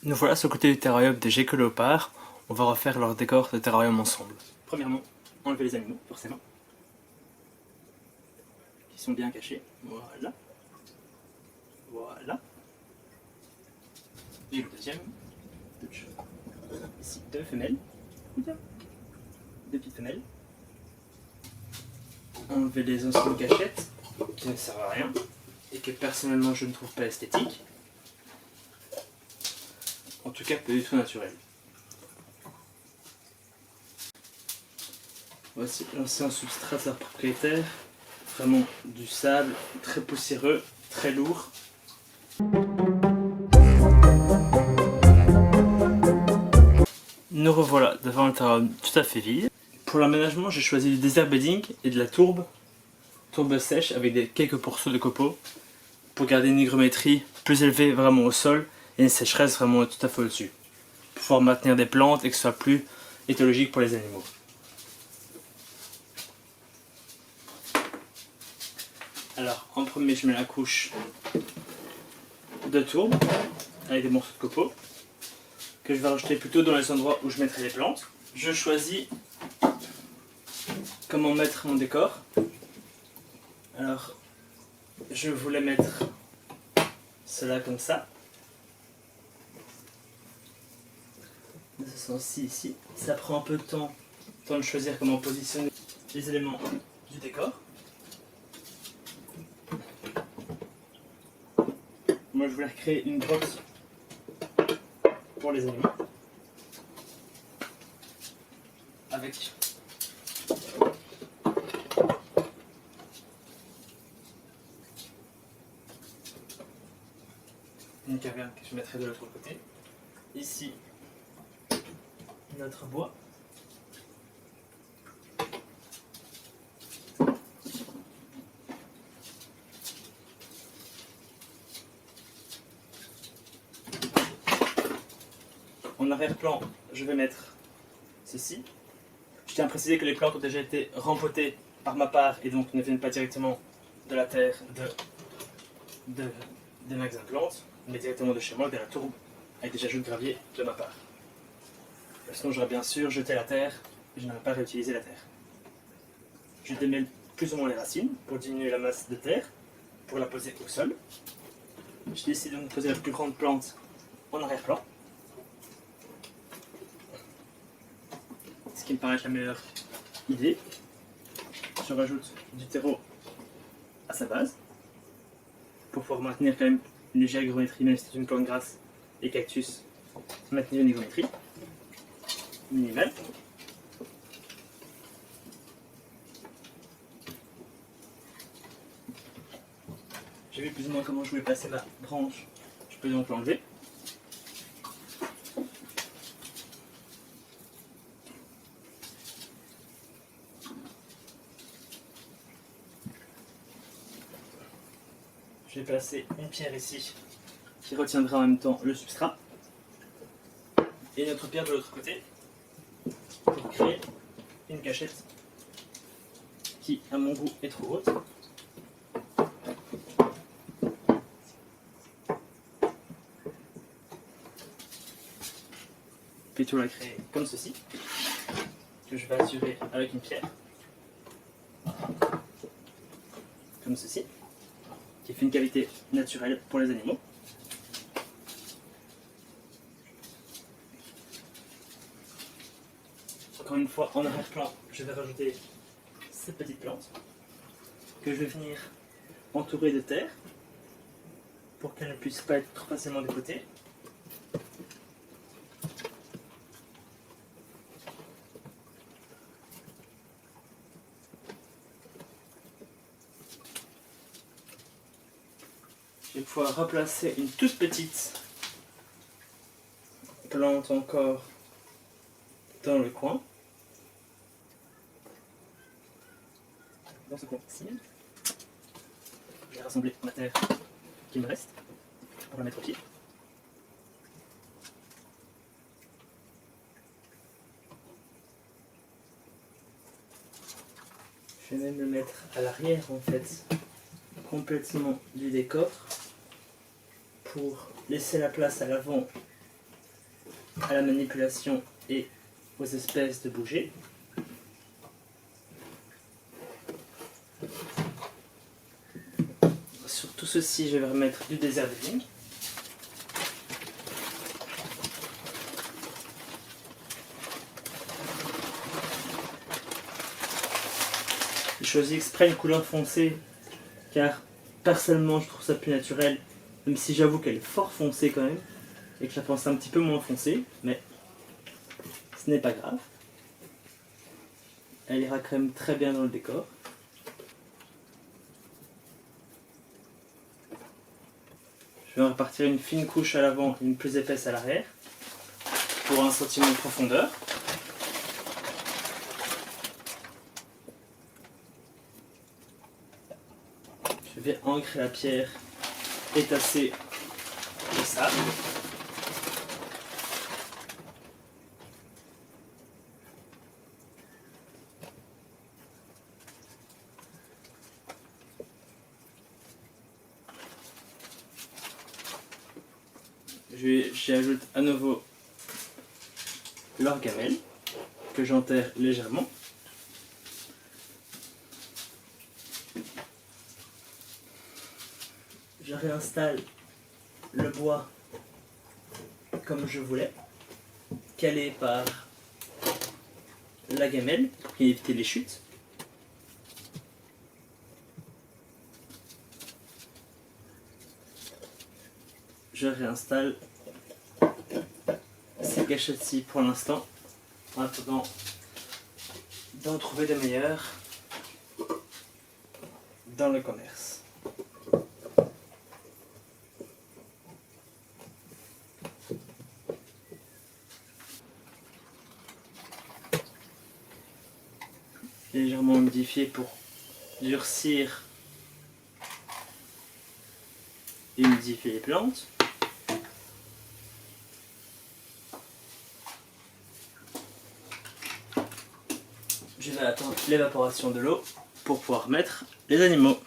Nous voilà sur le côté du terrarium des geckos léopards. On va refaire leur décor de terrarium ensemble. Premièrement, enlever les animaux, forcément. Qui sont bien cachés. Voilà. Voilà. Et le deuxième. Ici, deux femelles. Deux petites femelles. Enlever les anciennes cachettes qui ne servent à rien et que personnellement je ne trouve pas esthétique. En tout cas, pas du tout naturel. Voici l'ancien substrat de leur propriétaire. Vraiment du sable, très poussiéreux, très lourd. Nous revoilà devant le terrarium tout à fait vide. Pour l'aménagement, j'ai choisi du desert bedding et de la tourbe sèche avec quelques pourceaux de copeaux pour garder une hygrométrie plus élevée vraiment au sol et une sécheresse vraiment tout à fait au-dessus. Pour pouvoir maintenir des plantes et que ce soit plus éthologique pour les animaux. Alors, en premier, je mets la couche de tourbe avec des morceaux de copeaux que je vais rajouter plutôt dans les endroits où je mettrai les plantes. Je choisis comment mettre mon décor. Alors, je voulais mettre cela comme ça. De ce sens-ci, ici. Ça prend un peu de temps de choisir comment positionner les éléments du décor. Moi, je voulais recréer une grotte pour les animaux. Avec une caverne que je mettrai de l'autre côté. Ici, notre bois. En arrière-plan, je vais mettre ceci. Je tiens à préciser que les plantes ont déjà été rempotées par ma part et donc ne viennent pas directement de la terre des magasins de plantes, mais directement de chez moi, de la tourbe, avec des ajouts de gravier de ma part. Sinon, j'aurais bien sûr jeté la terre et je n'aurais pas réutilisé la terre. Je démêle plus ou moins les racines pour diminuer la masse de terre, pour la poser au sol. Je décide donc de poser la plus grande plante en arrière-plan. Ce qui me paraît être la meilleure idée. Je rajoute du terreau à sa base pour pouvoir maintenir quand même une légère hygrométrie, même si c'est une plante grasse et cactus, maintenir une hygrométrie minimale. J'ai vu plus ou moins comment je voulais passer ma branche, je peux donc l'enlever. Je vais placer une pierre ici qui retiendra en même temps le substrat et une autre pierre de l'autre côté pour créer une cachette qui, à mon goût, est trop haute. Plutôt la créer comme ceci, que je vais assurer avec une pierre, comme ceci, qui fait une cavité naturelle pour les animaux. Encore une fois, en arrière-plan, je vais rajouter cette petite plante que je vais venir entourer de terre pour qu'elle ne puisse pas être trop facilement décotée. Je vais pouvoir replacer une toute petite plante encore dans le coin. Dans ce coin-ci. Je vais rassembler ma terre qui me reste pour la mettre au pied. Je vais même le mettre à l'arrière en fait, complètement du décor, pour laisser la place à l'avant à la manipulation et aux espèces de bouger. Sur tout ceci, je vais remettre du désert bedding. J'ai choisi exprès une couleur foncée car personnellement je trouve ça plus naturel, même si j'avoue qu'elle est fort foncée quand même et que je la pense un petit peu moins foncée, mais ce n'est pas grave. Elle ira quand même très bien dans le décor. Je vais en repartir une fine couche à l'avant et une plus épaisse à l'arrière pour un sentiment de profondeur. Je vais ancrer la pierre et tasser le sable. J'y ajoute à nouveau l'orgamelle que j'enterre légèrement. Je réinstalle le bois comme je voulais, calé par la gamelle pour éviter les chutes. Je réinstalle ces gâchettes-ci pour l'instant, en attendant d'en trouver de meilleurs dans le commerce. Légèrement modifié pour durcir et humidifier les plantes. Je vais attendre l'évaporation de l'eau pour pouvoir mettre les animaux.